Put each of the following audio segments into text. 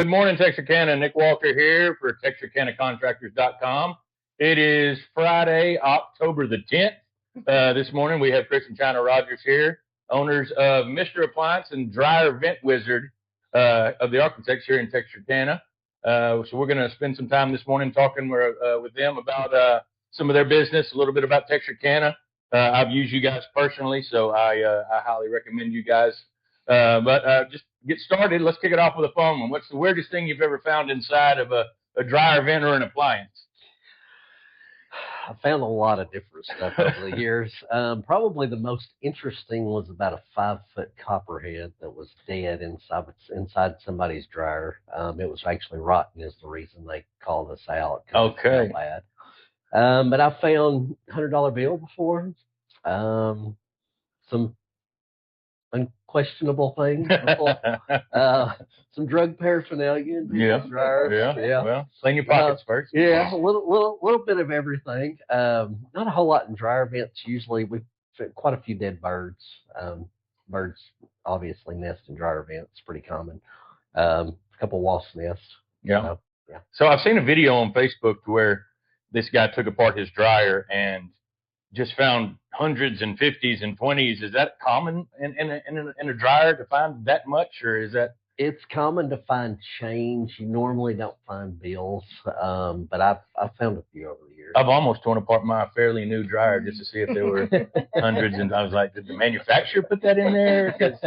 Good morning, Texarkana. Nick Walker here for TexarkanaContractors.com. It is Friday, October the 10th. This morning we have Chris and China Rogers here, owners of Mr. Appliance and Dryer Vent Wizard of the Architects here in Texarkana. So we're going to spend some time this morning talking with them about some of their business, a little bit about Texarkana. I've used you guys personally, so I highly recommend you guys. But just get started. Let's kick it off with a fun one. What's the weirdest thing you've ever found inside of a dryer vent or an appliance? I found a lot of different stuff over the years. Probably the most interesting was about a 5-foot copperhead that was dead inside somebody's dryer. It was actually rotten is the reason they called us out. Okay. Bad. But I found $100 bill before. Some unquestionable things before. Some drug paraphernalia in people's dryers. Yeah. Well, clean your pockets first. Yeah, a little bit of everything. Not a whole lot in dryer vents. Usually we've quite a few dead birds. Birds obviously nest in dryer vents, pretty common. A couple wasp nests. Yeah. So I've seen a video on Facebook where this guy took apart his dryer and just found hundreds and 50s and 20s. Is that common in a dryer to find that much, or is that? It's common to find change. You normally don't find bills, but I've found a few over the years. I've almost torn apart my fairly new dryer just to see if there were hundreds, and I was like, did the manufacturer put that in there? Because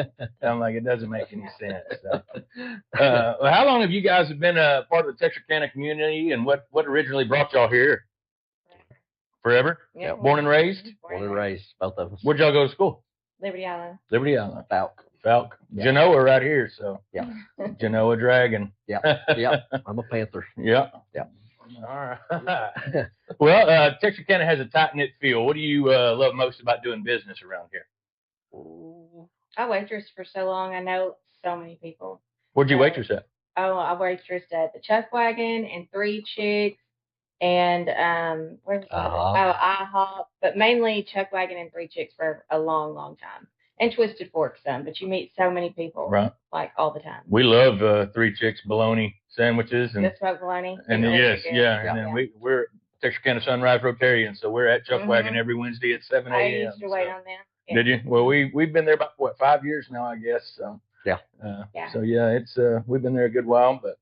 I'm like, it doesn't make any sense. So, how long have you guys been a part of the Texarkana community, and what originally brought y'all here? Forever? Yeah. Born and raised? Born and raised, both of us. Where'd y'all go to school? Liberty Island. Liberty Island. Falk. Yeah. Genoa right here, so. Yeah. Genoa Dragon. Yeah. I'm a Panther. Yeah. All right. Well, Texarkana has a tight-knit feel. What do you love most about doing business around here? I waitressed for so long. I know so many people. Where'd you waitress at? Oh, I waitressed at the Chuck Wagon and Three Chicks and where's IHOP, but mainly Chuck Wagon and Three Chicks for a long, long time. And Twisted Fork some, but you meet so many people, right? Like all the time. We love Three Chicks bologna sandwiches and the smoked bologna. And yes, yeah. And then we're Texarkana Sunrise Rotarians, so we're at Chuck Wagon every Wednesday at 7 a.m. I used to wait on them. Yeah. Did you? Well, we've been there about 5 years now, I guess. So yeah. So yeah, it's we've been there a good while, but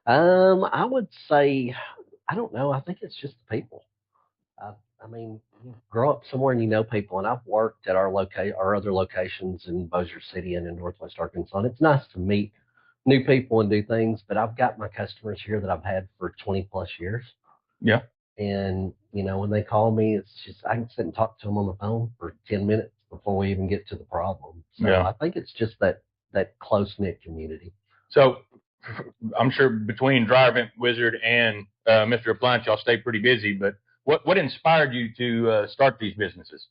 I would say, I don't know. I think it's just the people. I mean, you grow up somewhere and you know people, and I've worked at our other locations in Bossier City and in Northwest Arkansas. And it's nice to meet new people and do things, but I've got my customers here that I've had for 20 plus years. Yeah. And, when they call me, it's just, I can sit and talk to them on the phone for 10 minutes before we even get to the problem. So I think it's just that close-knit community. So I'm sure between Dryer Vent Wizard and Mr. Appliance, y'all stay pretty busy, but what inspired you to start these businesses?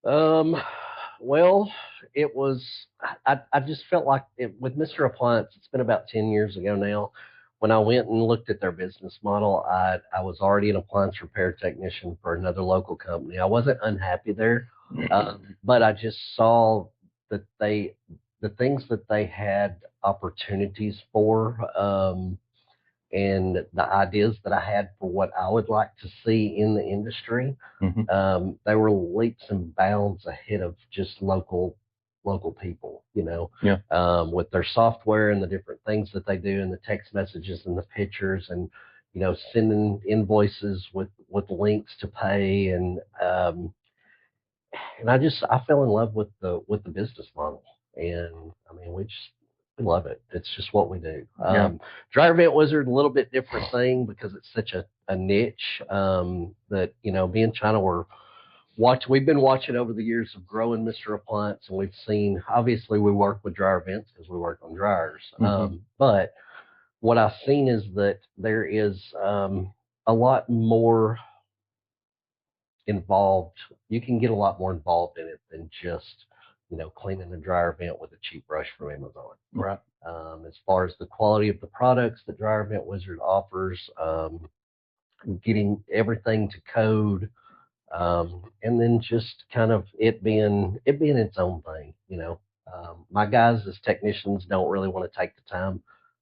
Well, it was, I just felt like with Mr. Appliance, it's been about 10 years ago now. When I went and looked at their business model, I was already an appliance repair technician for another local company. I wasn't unhappy there, but I just saw that the things that they had opportunities for, and the ideas that I had for what I would like to see in the industry, they were leaps and bounds ahead of just local people, with their software and the different things that they do and the text messages and the pictures and, sending invoices with links to pay. And I fell in love with the business model. And I mean, we love it. It's just what we do. Dryer Vent Wizard, a little bit different thing because it's such a niche that, me and China we've been watching over the years of growing Mr. Appliance, and we've seen, obviously we work with dryer vents because we work on dryers. But what I've seen is that there is a lot more involved. You can get a lot more involved in it than just cleaning a dryer vent with a cheap brush from Amazon. Right. As far as the quality of the products that Dryer Vent Wizard offers, getting everything to code, and then just kind of it being its own thing, My guys as technicians don't really want to take the time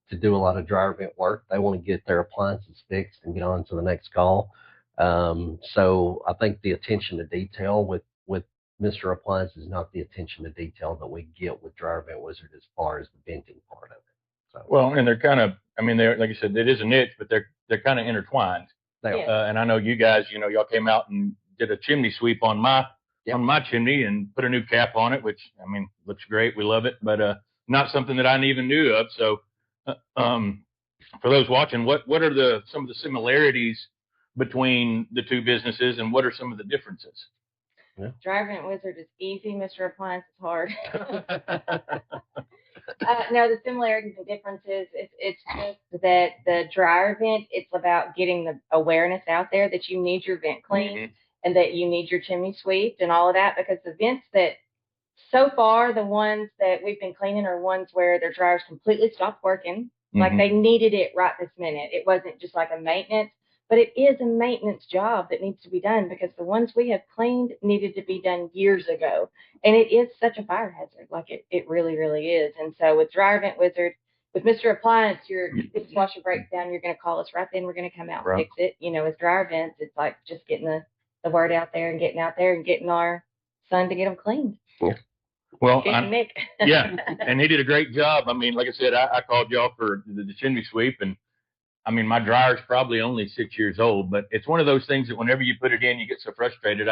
to do a lot of dryer vent work. They want to get their appliances fixed and get on to the next call. So I think the attention to detail with Mr. Appliance is not the attention to detail that we get with Dryer Vent Wizard as far as the venting part of it. So, well, and they're kind of, I mean, they're, like you said, it is a niche, but they're kind of intertwined. they Yeah. are. And I know you guys, y'all came out and did a chimney sweep on my chimney and put a new cap on it, which, I mean, looks great. We love it, but not something that I even knew of. So for those watching, what are some of the similarities between the two businesses, and what are some of the differences? Dryer Vent Wizard is easy. Mr. Appliance is hard. No, the similarities and differences, it's just that the dryer vent, it's about getting the awareness out there that you need your vent cleaned and that you need your chimney swept and all of that, because the vents that, so far, the ones that we've been cleaning are ones where their dryers completely stopped working. Like they needed it right this minute. It wasn't just like a maintenance, but it is a maintenance job that needs to be done, because the ones we have cleaned needed to be done years ago. And it is such a fire hazard. Like it really, really is. And so with Dryer Vent Wizard, with Mr. Appliance, your dishwasher breaks down, you're going to call us right then. We're going to come out and fix it. With dryer vents, it's like just getting the word out there and getting out there and getting our son to get them cleaned. Yeah. Well, Nick. yeah, and he did a great job. I mean, like I said, I called y'all for the chimney sweep, and I mean, my dryer's probably only 6 years old, but it's one of those things that whenever you put it in, you get so frustrated.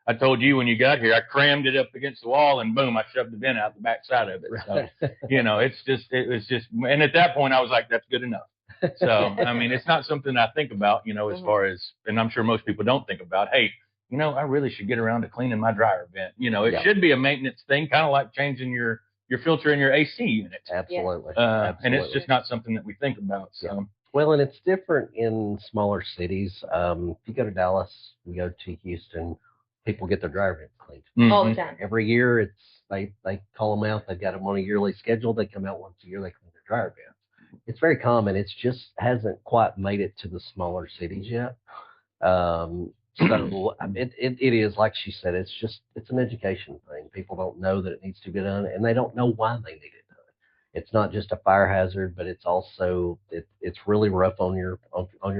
I told you when you got here, I crammed it up against the wall, and boom, I shoved the vent out the back side of it. So, it was just, and at that point I was like, that's good enough. So, I mean, it's not something I think about, as far as, and I'm sure most people don't think about, hey, I really should get around to cleaning my dryer vent. It should be a maintenance thing, kind of like changing your filter in your AC unit. Absolutely. And it's just not something that we think about. So. Yeah. Well, and it's different in smaller cities. If you go to Dallas, you go to Houston, people get their dryer vents cleaned all the time. Every year. They call them out. They've got them on a yearly schedule. They come out once a year. They clean their dryer vents. It's very common. It's just hasn't quite made it to the smaller cities yet. So it is, like she said, it's an education thing. People don't know that it needs to be done, and they don't know why they need it done. It's not just a fire hazard, but it's also it's really rough on your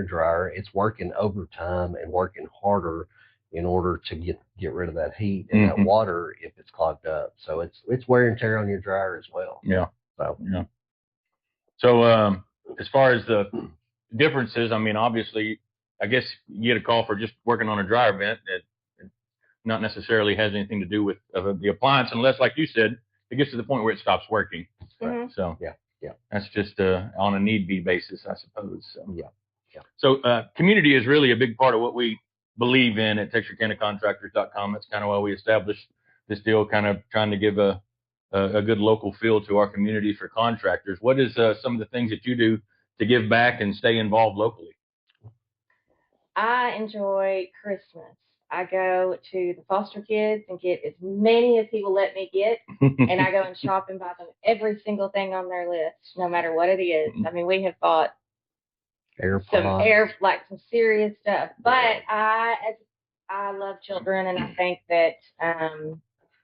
dryer. It's working overtime and working harder in order to get rid of that heat and that water if it's clogged up. So it's wear and tear on your dryer as well. Yeah. So yeah. So as far as the differences, I mean, obviously, I guess you get a call for just working on a dryer vent that not necessarily has anything to do with the appliance, unless, like you said, it gets to the point where it stops working. Mm-hmm. So yeah, that's just on a need be basis, I suppose. So. Yeah. So community is really a big part of what we believe in at TexarkanaContractors.com. That's kind of why we established this deal, kind of trying to give a good local feel to our community for contractors. What is some of the things that you do to give back and stay involved locally? I enjoy Christmas. I go to the foster kids and get as many as he will let me get, and I go and shop and buy them every single thing on their list, no matter what it is. I mean, we have bought some serious stuff, but I love children, and I think that,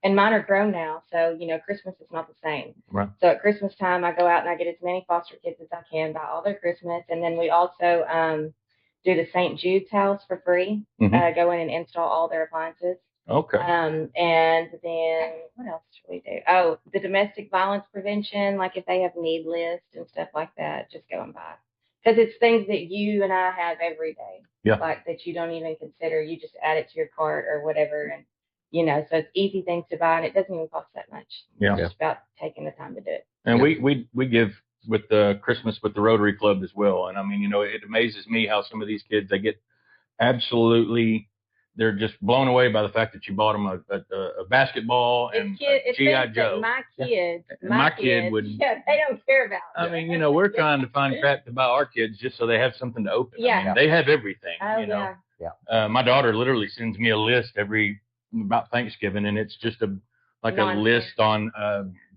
and mine are grown now, so Christmas is not the same. Right. So at Christmas time, I go out and I get as many foster kids as I can, buy all their Christmas, and then we also do the St. Jude's house for free. Go in and install all their appliances. Okay. And then what else should we do? Oh, the domestic violence prevention, like if they have need lists and stuff like that, just go and buy. Because it's things that you and I have every day. Yeah. Like that you don't even consider. You just add it to your cart or whatever. And, so it's easy things to buy, and it doesn't even cost that much. Yeah. It's just about taking the time to do it. And we give with the Christmas with the Rotary Club as well. And I mean, it amazes me how some of these kids, they get absolutely, they're just blown away by the fact that you bought them a basketball and G.I. Joe. My kid would. Yeah, they don't care about it. I mean, we're trying to find crap to buy our kids just so they have something to open. Yeah. I mean, they have everything. Oh, Yeah. My daughter literally sends me a list about Thanksgiving, and it's just a list on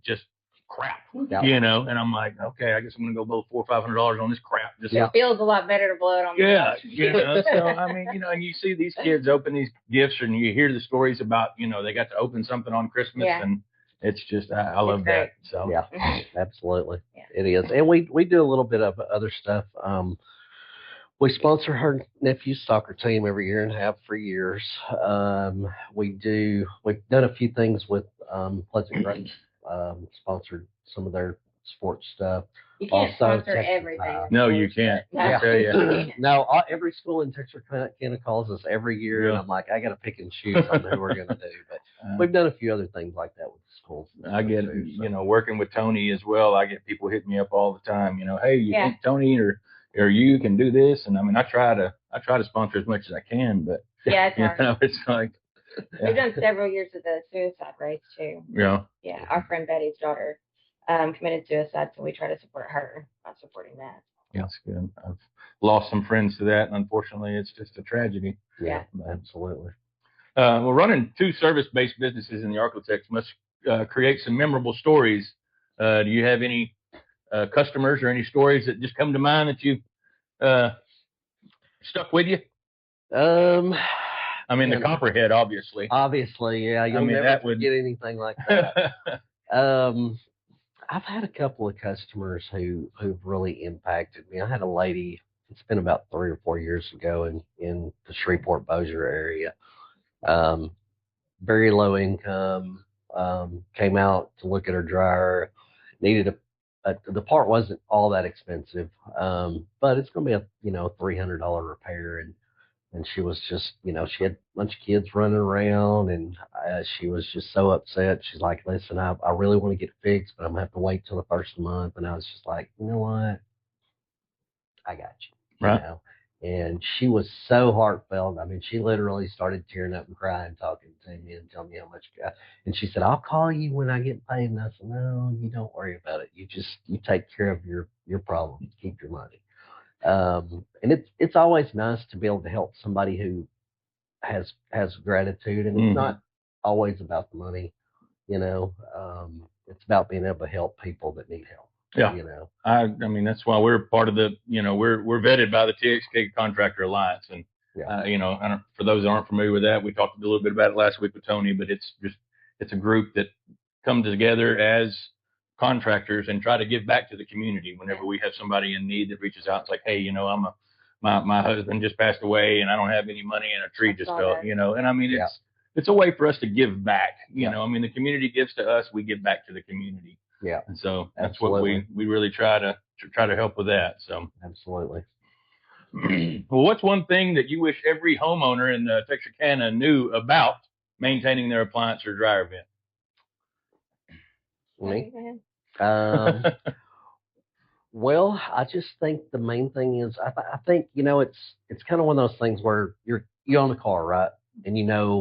just crap, and I'm like, okay, I guess I'm gonna go blow $400 or $500 on this crap. It feels a lot better to blow it on. So I mean, and you see these kids open these gifts, and you hear the stories about, they got to open something on Christmas, and it's just I love that. So yeah, absolutely, Yeah. it is. And we do a little bit of other stuff. We sponsor her nephew's soccer team every year and have for years. We've done a few things with Pleasant Grove, sponsored some of their sports stuff. You can't Also, sponsor Texas everything. High. no, you can't. No. I tell you. No, every school in Texarkana calls us every year, and Yeah. I'm like, I got to pick and choose on who we're going to do. But we've done a few other things like that with the schools. I get, too, so. you know, working with Tony as well. I get people hitting me up all the time. You know, hey, you Yeah. think Tony or you can do this? And I mean, I try to sponsor as much as I can, but Yeah, it's you hard. know, it's like We've done several years of the suicide race too. Yeah. Yeah, our friend Betty's daughter committed suicide, so we try to support her by supporting that. Yeah, that's good. I've lost some friends to that, and unfortunately, it's just a tragedy. Yeah, absolutely. Well, running two service-based businesses in the Architects must create some memorable stories. Do you have any customers or any stories that just come to mind that you stuck with you? I mean, the Copperhead, obviously. Obviously, yeah. You'll never forget anything like that. I've had a couple of customers who've really impacted me. I had a lady, it's been about 3 or 4 years ago in the Shreveport Bossier area. Very low income, came out to look at her dryer, needed the part wasn't all that expensive, but it's going to be a $300 repair, and she was just, she had a bunch of kids running around, and she was just so upset. She's like, listen, I really want to get it fixed, but I'm going to have to wait till the first of the month. And I was just like, you know what? I got you. Right. And she was so heartfelt. I mean, she literally started tearing up and crying, talking to me and telling me how much. And she said, I'll call you when I get paid. And I said, no, you don't worry about it. You take care of your problems. Keep your money. And it's always nice to be able to help somebody who has gratitude, and it's not always about the money, it's about being able to help people that need help. Yeah. I mean, that's why we're part of the, we're vetted by the TXK Contractor Alliance. And, for those that aren't familiar with that, we talked a little bit about it last week with Tony, but it's a group that comes together as contractors and try to give back to the community whenever we have somebody in need that reaches out. It's like, hey, my husband just passed away and I don't have any money and a tree just fell, and I mean, it's a way for us to give back, I mean, the community gives to us, we give back to the community. Yeah. And so that's what we really try to help with that. So absolutely. Well, what's one thing that you wish every homeowner in Texarkana knew about maintaining their appliance or dryer vent? Me? Well, I just think the main thing is I think it's kind of one of those things where you own a car, right? And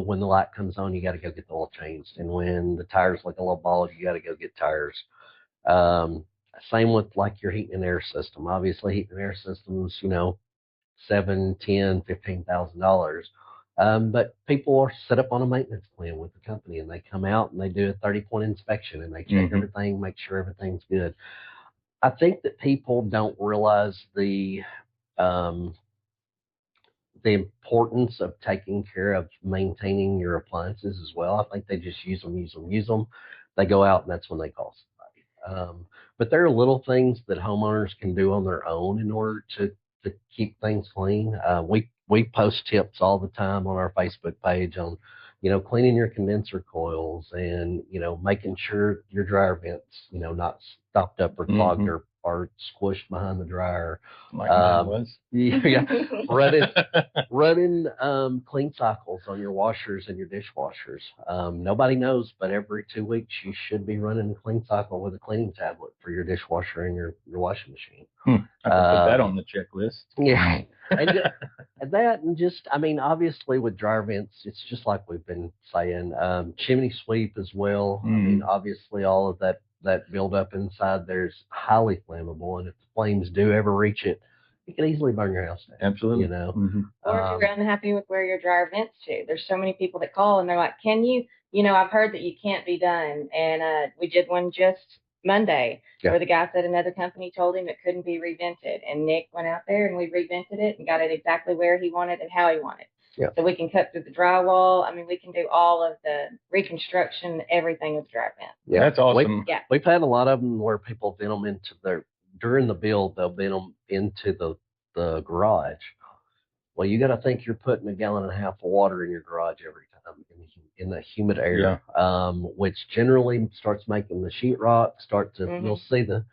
when the light comes on, you got to go get the oil changed, and when the tires look a little bald, you got to go get tires. Same with like your heating and air system. Obviously, heating and air systems, $7,000, $10,000, $15,000. But people are set up on a maintenance plan with the company, and they come out and they do a 30-point inspection, and they check everything, make sure everything's good. I think that people don't realize the importance of taking care of maintaining your appliances as well. I think they just use them. They go out, and that's when they call somebody. But there are little things that homeowners can do on their own in order to keep things clean. We post tips all the time on our Facebook page on, cleaning your condenser coils and, making sure your dryer vents, not stopped up or clogged or squished behind the dryer. Like mine was. Yeah, running clean cycles on your washers and your dishwashers. Nobody knows, but every 2 weeks you should be running a clean cycle with a cleaning tablet for your dishwasher and your washing machine. I can put that on the checklist. Yeah. And obviously with dryer vents, it's just like we've been saying, chimney sweep as well. I mean, obviously all of that buildup inside there's highly flammable, and if the flames do ever reach it, it can easily burn your house down. Absolutely. Or if you're unhappy with where your dryer vents to, there's so many people that call and they're like, can you, I've heard that you can't be done. And we did one just Monday where the guy said another company told him it couldn't be revented, and Nick went out there and we revented it and got it exactly where he wanted and how he wanted. Yeah. So we can cut through the drywall. I mean, we can do all of the reconstruction, everything with the dry vent. Yeah, that's awesome. We've had a lot of them where people vent them into during the build, they'll vent them into the garage. Well, you got to think you're putting 1.5 gallons of water in your garage every time in the humid air, which generally starts making the sheetrock you'll see the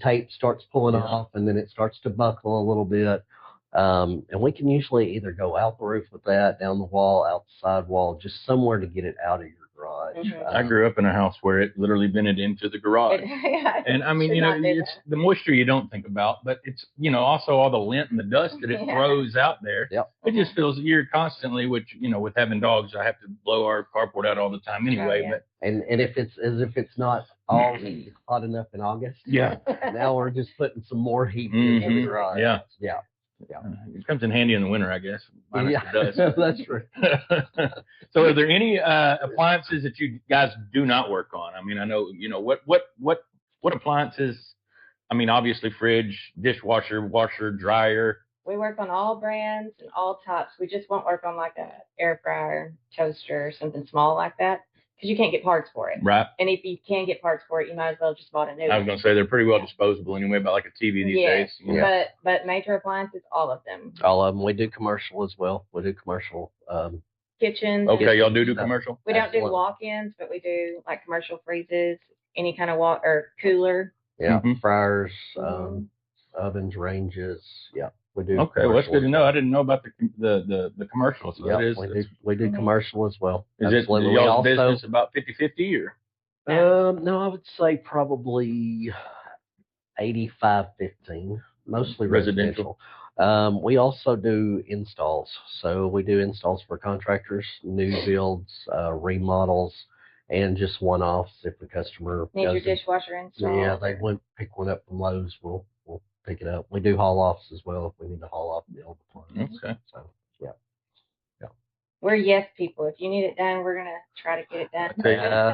tape starts pulling off, and then it starts to buckle a little bit. And we can usually either go out the roof with that, down the wall, out the sidewall, just somewhere to get it out of your garage. I grew up in a house where it literally vented into the garage. And I mean, it's the moisture you don't think about, but it's, also all the lint and the dust that it throws out there. Yep. It just feels you're constantly, which, with having dogs, I have to blow our carport out all the time anyway. But and if it's not already hot enough in August, now we're just putting some more heat in the garage. Yeah. It comes in handy in the winter, I guess. Minus the dust. That's true. So, are there any appliances that you guys do not work on? I mean, I know what appliances. I mean, obviously, fridge, dishwasher, washer, dryer. We work on all brands and all types. We just won't work on like a air fryer, toaster, or something small like that, because you can't get parts for it. Right. And if you can get parts for it, you might as well just bought a new one. I was going to say they're pretty well disposable anyway, about like a TV these days. But major appliances, all of them. All of them. We do commercial as well. We do commercial. Kitchens. Okay, y'all do commercial? We don't do walk-ins, but we do like commercial freezes, any kind of or cooler. Yeah, fryers, ovens, ranges. Yeah, we do. Okay, well, that's good to know. I didn't know about the commercial. So we do commercial as well. Is it y'all's business about 50-50 or? No, I would say probably 85-15, mostly residential. We also do installs. So we do installs for contractors, new builds, remodels, and just one-offs if the customer needs your dishwasher installed. Yeah, they went pick one up from Lowe's. We'll pick it up. We do haul-offs as well if we need to haul off the old appliance. Okay. So, we're yes people. If you need it done, we're going to try to get it done.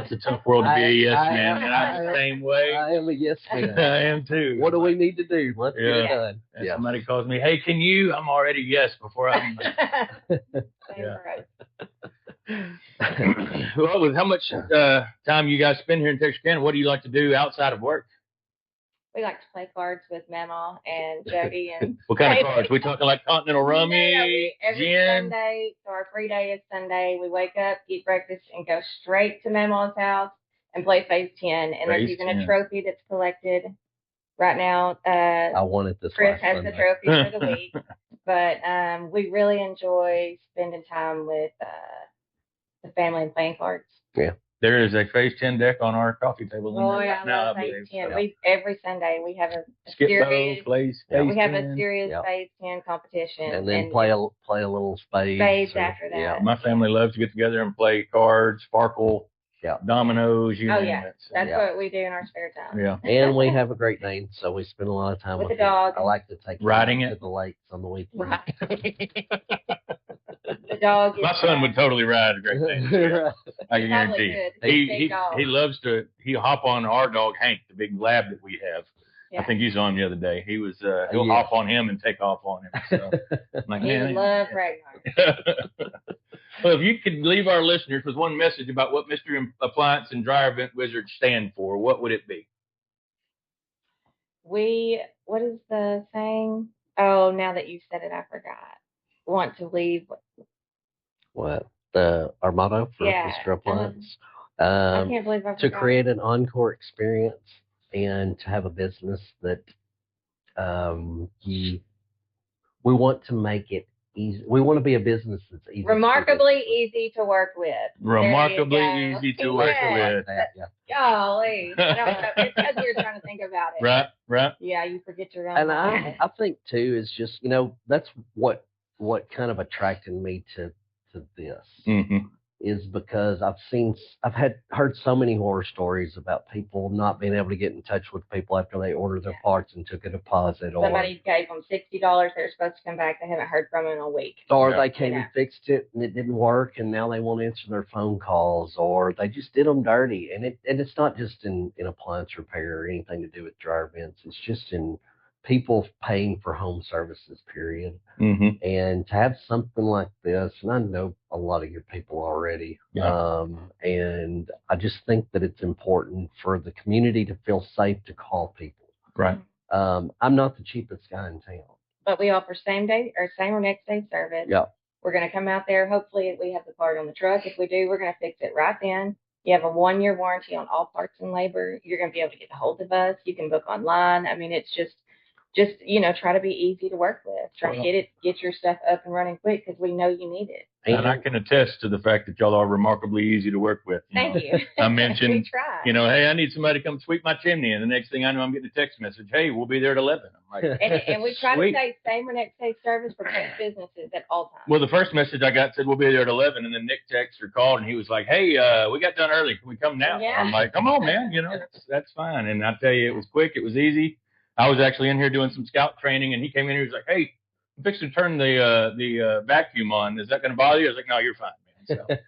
It's a tough world to be a yes man, and I'm the same way. I am a yes man. I am too. What do we need to do? Let's get it done. And somebody calls me, hey, can you? I'm already yes before I'm. Well, with how much time you guys spend here in Texarkana, what do you like to do outside of work? We like to play cards with Mama and Jody. And what kind of cards? We talking like continental rummy, every gin? Sunday. So our free day is Sunday. We wake up, eat breakfast, and go straight to Mama's house and play Phase 10. And there's even a trophy that's collected right now. I won it this Chris has the trophy for the week. But we really enjoy spending time with the family and playing cards. Yeah. There is a Phase 10 deck on our coffee table. I love Phase 10. So. Every Sunday we have a series. We have a serious Phase 10 competition. And then play a little spades. After that. Yeah, my family loves to get together and play cards, sparkle, dominoes, you name it. So. That's what we do in our spare time. Yeah. And we have a great name, so we spend a lot of time with the dog. I like to take riding to the lakes on the weekend. Right. The dog. My son would totally ride a Great Dane. I can guarantee. He loves to. He'll hop on our dog Hank, the big lab that we have. Yeah. I think you saw him the other day. He was. He'll hop on him and take off on him. So, like, he love Ragnar. Well, if you could leave our listeners with one message about what Mr. Appliance and Dryer Vent Wizard stand for, what would it be? What is the saying? Oh, now that you said it, I forgot. Want to leave. What? Our motto for Mr. Appliance? I can't believe I forgot. To create an encore experience and to have a business that we want to make it easy. We want to be a business that's easy. Remarkably easy to work with. Remarkably easy to work with. Golly. It's because you're trying to think about it. Right. Yeah, you forget your own. And I think, too, is just, that's what kind of attracted me to this is because I've heard so many horror stories about people not being able to get in touch with people after they ordered their parts and took a deposit. Somebody gave them $60. They're supposed to come back. They haven't heard from them in a week. Or they came and fixed it and it didn't work and now they won't answer their phone calls, or they just did them dirty. And it's not just in appliance repair or anything to do with dryer vents. It's just in people paying for home services, period. Mm-hmm. And to have something like this, and I know a lot of your people already, and I just think that it's important for the community to feel safe to call people. Right. I'm not the cheapest guy in town. But we offer same or next day service. Yeah. We're going to come out there. Hopefully we have the part on the truck. If we do, we're going to fix it right then. You have a 1-year warranty on all parts and labor. You're going to be able to get a hold of us. You can book online. I mean, it's just try to be easy to work with. Try to get your stuff up and running quick because we know you need it. And I can attest to the fact that y'all are remarkably easy to work with. Thank you. I mentioned, we try. Hey, I need somebody to come sweep my chimney. And the next thing I know, I'm getting a text message. Hey, we'll be there at 11. I'm like, and we try sweet. to say same or next day service for businesses at all times. Well, the first message I got said we'll be there at 11. And then Nick texted or called and he was like, hey, we got done early. Can we come now? Yeah. I'm like, come on, man. That's fine. And I tell you, it was quick. It was easy. I was actually in here doing some scout training and he came in and he was like, hey, I'm fixing to turn the vacuum on. Is that going to bother you? I was like, no, you're fine, man.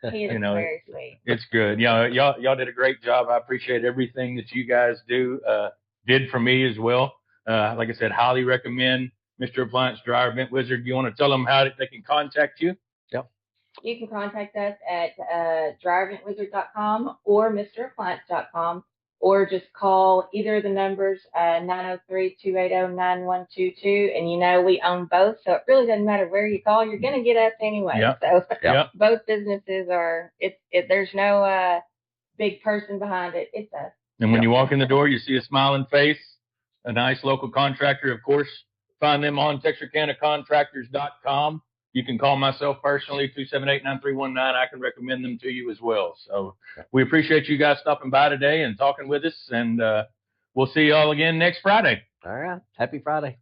So, he is very sweet. It's good. Y'all did a great job. I appreciate everything that you guys did for me as well. Like I said, highly recommend Mr. Appliance Dryer Vent Wizard. You want to tell them how they can contact you? Yep. You can contact us at dryerventwizard.com or mrappliance.com. Or just call either of the numbers, 903-280-9122. And we own both, so it really doesn't matter where you call. You're going to get us anyway. Yep. So both businesses there's no big person behind it. It's us. And when you walk in the door, you see a smiling face, a nice local contractor. Of course, find them on TexarkanaContractors.com. You can call myself personally, 278-9319. I can recommend them to you as well. So we appreciate you guys stopping by today and talking with us. And we'll see you all again next Friday. All right. Happy Friday.